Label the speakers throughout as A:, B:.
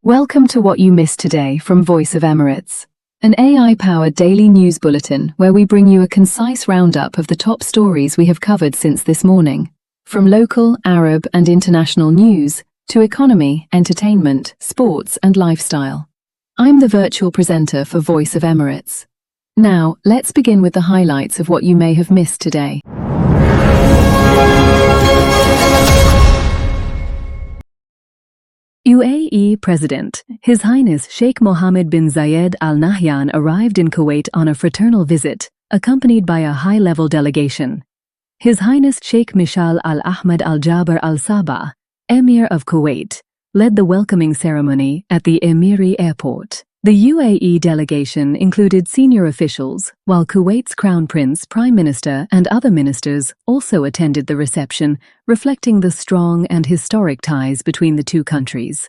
A: Welcome to What You Missed Today from Voice of Emirates, an AI-powered daily news bulletin where we bring you a concise roundup of the top stories we have covered since this morning. From local, Arab and international news to economy, entertainment, sports and lifestyle. I'm the virtual presenter for Voice of Emirates. Now, let's begin with the highlights of what you may have missed today. UAE President, His Highness Sheikh Mohammed bin Zayed Al Nahyan arrived in Kuwait on a fraternal visit, accompanied by a high-level delegation. His Highness Sheikh Mishal Al Ahmed Al Jaber Al Sabah, Emir of Kuwait, led the welcoming ceremony at the Emiri airport. The UAE delegation included senior officials, while Kuwait's Crown Prince, Prime Minister and other ministers also attended the reception, reflecting the strong and historic ties between the two countries.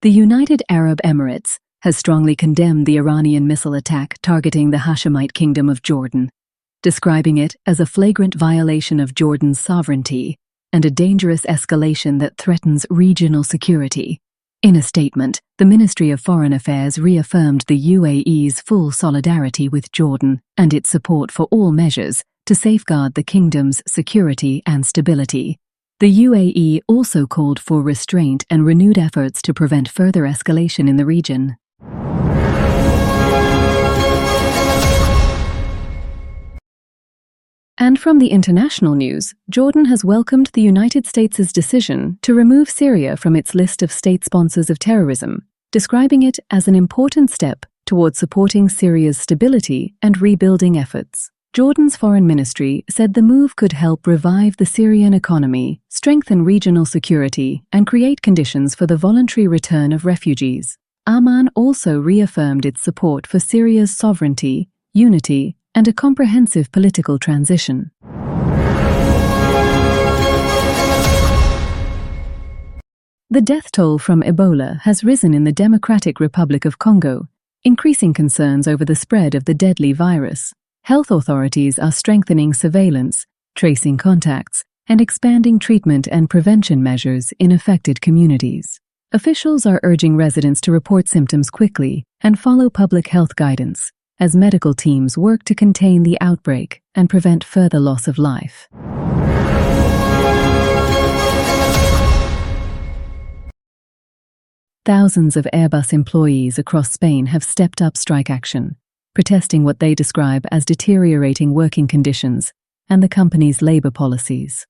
A: The United Arab Emirates has strongly condemned the Iranian missile attack targeting the Hashemite Kingdom of Jordan, describing it as a flagrant violation of Jordan's sovereignty and a dangerous escalation that threatens regional security. In a statement, the Ministry of Foreign Affairs reaffirmed the UAE's full solidarity with Jordan and its support for all measures to safeguard the kingdom's security and stability. The UAE also called for restraint and renewed efforts to prevent further escalation in the region. And from the international news, Jordan has welcomed the United States' decision to remove Syria from its list of state sponsors of terrorism, describing it as an important step towards supporting Syria's stability and rebuilding efforts. Jordan's foreign ministry said the move could help revive the Syrian economy, strengthen regional security, and create conditions for the voluntary return of refugees. Amman also reaffirmed its support for Syria's sovereignty, unity, and a comprehensive political transition. The death toll from Ebola has risen in the Democratic Republic of Congo, increasing concerns over the spread of the deadly virus. Health authorities are strengthening surveillance, tracing contacts, and expanding treatment and prevention measures in affected communities. Officials are urging residents to report symptoms quickly and follow public health guidance, as medical teams work to contain the outbreak and prevent further loss of life. Thousands of Airbus employees across Spain have stepped up strike action, protesting what they describe as deteriorating working conditions and the company's labor policies.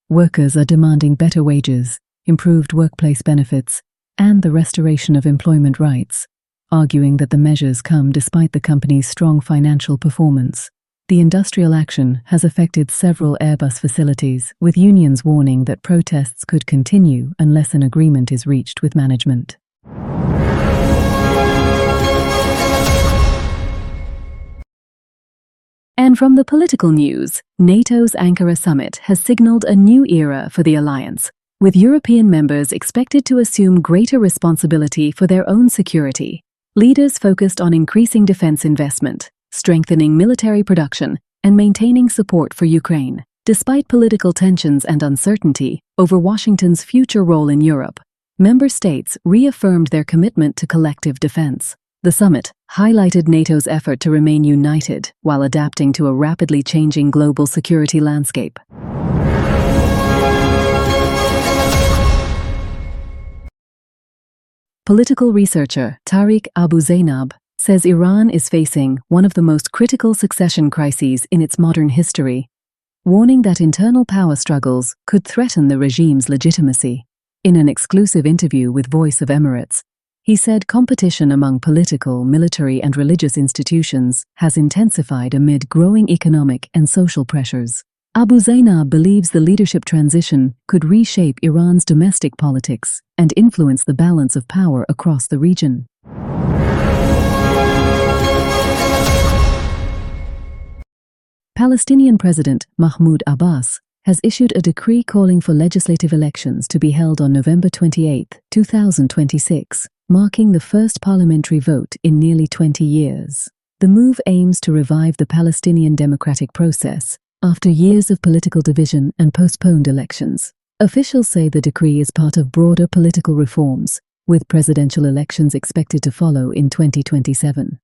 A: Workers are demanding better wages, improved workplace benefits, and the restoration of employment rights, arguing that the measures come despite the company's strong financial performance. The industrial action has affected several Airbus facilities, with unions warning that protests could continue unless an agreement is reached with management. And from the political news, NATO's Ankara summit has signaled a new era for the alliance, with European members expected to assume greater responsibility for their own security. Leaders focused on increasing defense investment, strengthening military production, and maintaining support for Ukraine. Despite political tensions and uncertainty over Washington's future role in Europe, member states reaffirmed their commitment to collective defense. The summit highlighted NATO's effort to remain united while adapting to a rapidly changing global security landscape. Political researcher Tariq Abu Zainab says Iran is facing one of the most critical succession crises in its modern history, warning that internal power struggles could threaten the regime's legitimacy. In an exclusive interview with Voice of Emirates, he said competition among political, military, and religious institutions has intensified amid growing economic and social pressures. Abu Zainab believes the leadership transition could reshape Iran's domestic politics and influence the balance of power across the region. Palestinian President Mahmoud Abbas has issued a decree calling for legislative elections to be held on November 28, 2026, marking the first parliamentary vote in nearly 20 years. The move aims to revive the Palestinian democratic process after years of political division and postponed elections. Officials say the decree is part of broader political reforms, with presidential elections expected to follow in 2027.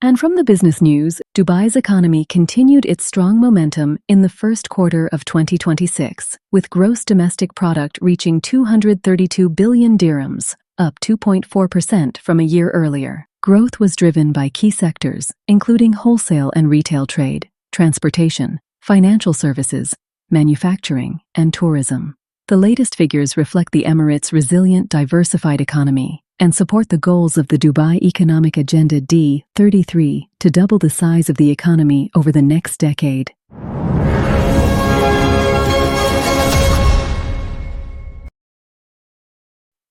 A: And from the business news, Dubai's economy continued its strong momentum in the first quarter of 2026, with gross domestic product reaching 232 billion dirhams, up 2.4% from a year earlier. Growth was driven by key sectors, including wholesale and retail trade, transportation, financial services, manufacturing, and tourism. The latest figures reflect the Emirates' resilient, diversified economy and support the goals of the Dubai Economic Agenda D33 to double the size of the economy over the next decade.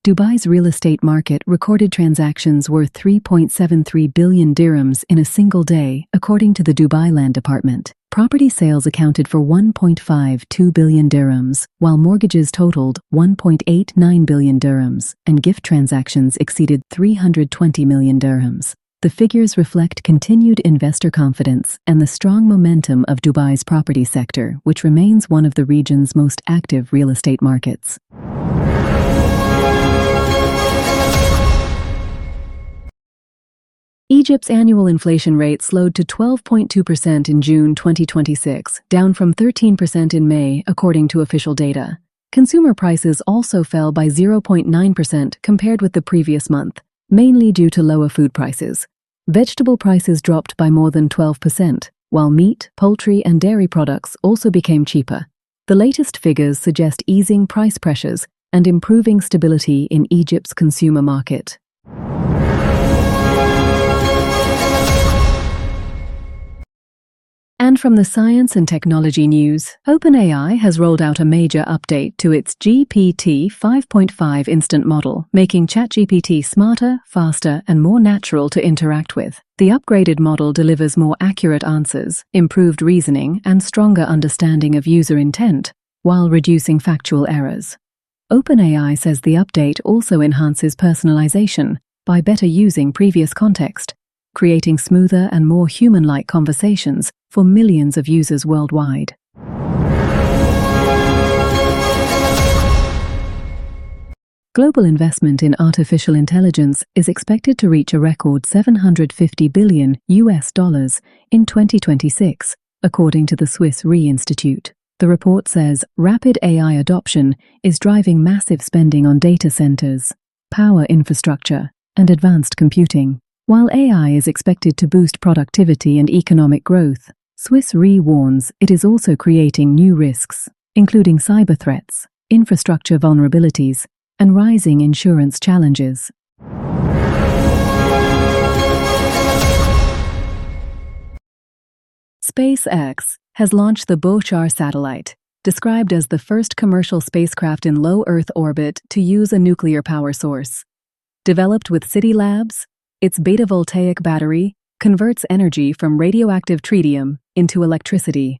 A: Dubai's real estate market recorded transactions worth 3.73 billion dirhams in a single day, according to the Dubai Land Department. Property sales accounted for 1.52 billion dirhams, while mortgages totaled 1.89 billion dirhams, and gift transactions exceeded 320 million dirhams. The figures reflect continued investor confidence and the strong momentum of Dubai's property sector, which remains one of the region's most active real estate markets. Egypt's annual inflation rate slowed to 12.2% in June 2026, down from 13% in May, according to official data. Consumer prices also fell by 0.9% compared with the previous month, mainly due to lower food prices. Vegetable prices dropped by more than 12%, while meat, poultry, and dairy products also became cheaper. The latest figures suggest easing price pressures and improving stability in Egypt's consumer market. And from the science and technology news, OpenAI has rolled out a major update to its GPT 5.5 instant model, making ChatGPT smarter, faster, and more natural to interact with. The upgraded model delivers more accurate answers, improved reasoning, and stronger understanding of user intent, while reducing factual errors. OpenAI says the update also enhances personalization by better using previous context, creating smoother and more human-like conversations for millions of users worldwide. Global investment in artificial intelligence is expected to reach a record $750 billion in 2026, according to the Swiss Re Institute. The report says rapid AI adoption is driving massive spending on data centers, power infrastructure, and advanced computing. While AI is expected to boost productivity and economic growth, Swiss Re warns it is also creating new risks, including cyber threats, infrastructure vulnerabilities, and rising insurance challenges. SpaceX has launched the Bochar satellite, described as the first commercial spacecraft in low Earth orbit to use a nuclear power source. Developed with City Labs, its beta-voltaic battery converts energy from radioactive tritium into electricity,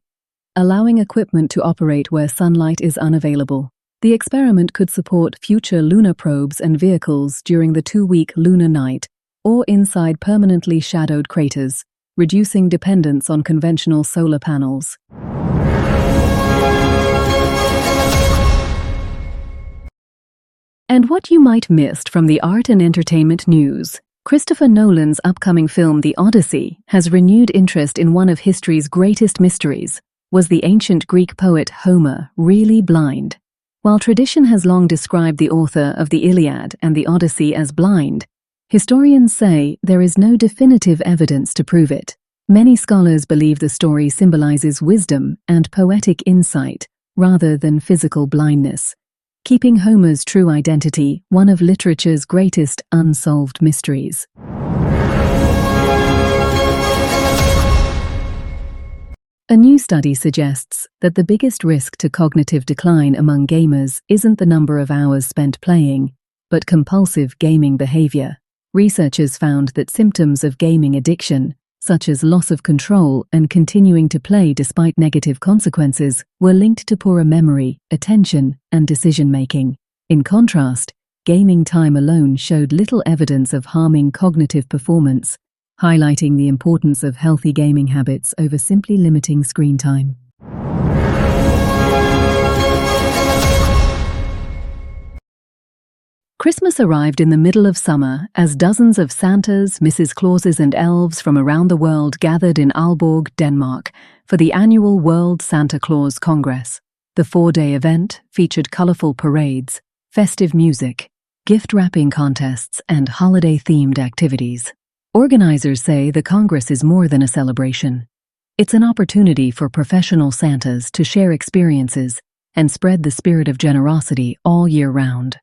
A: allowing equipment to operate where sunlight is unavailable. The experiment could support future lunar probes and vehicles during the 2-week lunar night or inside permanently shadowed craters, reducing dependence on conventional solar panels. And what you might missed from the art and entertainment news. Christopher Nolan's upcoming film The Odyssey has renewed interest in one of history's greatest mysteries. Was the ancient Greek poet Homer really blind? While tradition has long described the author of the Iliad and the Odyssey as blind, historians say there is no definitive evidence to prove it. Many scholars believe the story symbolizes wisdom and poetic insight rather than physical blindness, keeping Homer's true identity one of literature's greatest unsolved mysteries. A new study suggests that the biggest risk to cognitive decline among gamers isn't the number of hours spent playing, but compulsive gaming behavior. Researchers found that symptoms of gaming addiction, such as loss of control and continuing to play despite negative consequences, were linked to poorer memory, attention, and decision-making. In contrast, gaming time alone showed little evidence of harming cognitive performance, highlighting the importance of healthy gaming habits over simply limiting screen time. Christmas arrived in the middle of summer as dozens of Santas, Mrs. Clauses and elves from around the world gathered in Aalborg, Denmark, for the annual World Santa Claus Congress. The 4-day event featured colorful parades, festive music, gift-wrapping contests, and holiday-themed activities. Organizers say the Congress is more than a celebration. It's an opportunity for professional Santas to share experiences and spread the spirit of generosity all year round.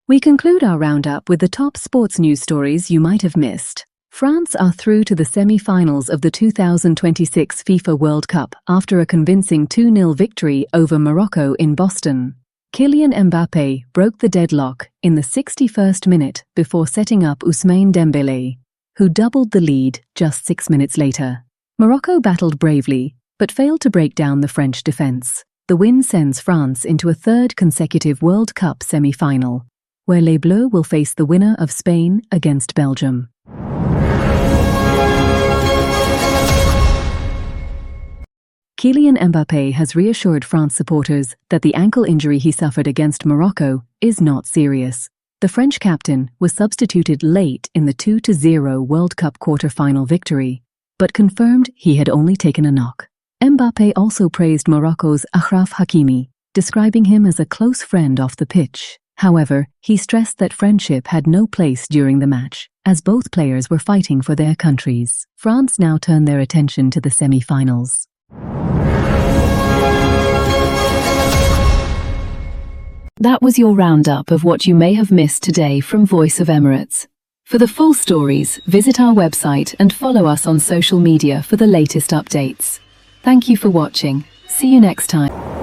A: We conclude our roundup with the top sports news stories you might have missed. France are through to the semi-finals of the 2026 FIFA World Cup after a convincing 2-0 victory over Morocco in Boston. Kylian Mbappé broke the deadlock in the 61st minute before setting up Ousmane Dembélé, who doubled the lead just 6 minutes later. Morocco battled bravely, but failed to break down the French defense. The win sends France into a third consecutive World Cup semi-final, where Les Bleus will face the winner of Spain against Belgium. Kylian Mbappé has reassured France supporters that the ankle injury he suffered against Morocco is not serious. The French captain was substituted late in the 2-0 World Cup quarter-final victory, but confirmed he had only taken a knock. Mbappé also praised Morocco's Achraf Hakimi, describing him as a close friend off the pitch. However, he stressed that friendship had no place during the match, as both players were fighting for their countries. France now turn their attention to the semi-finals. That was your roundup of what you may have missed today from Voice of Emirates. For the full stories, visit our website and follow us on social media for the latest updates. Thank you for watching. See you next time.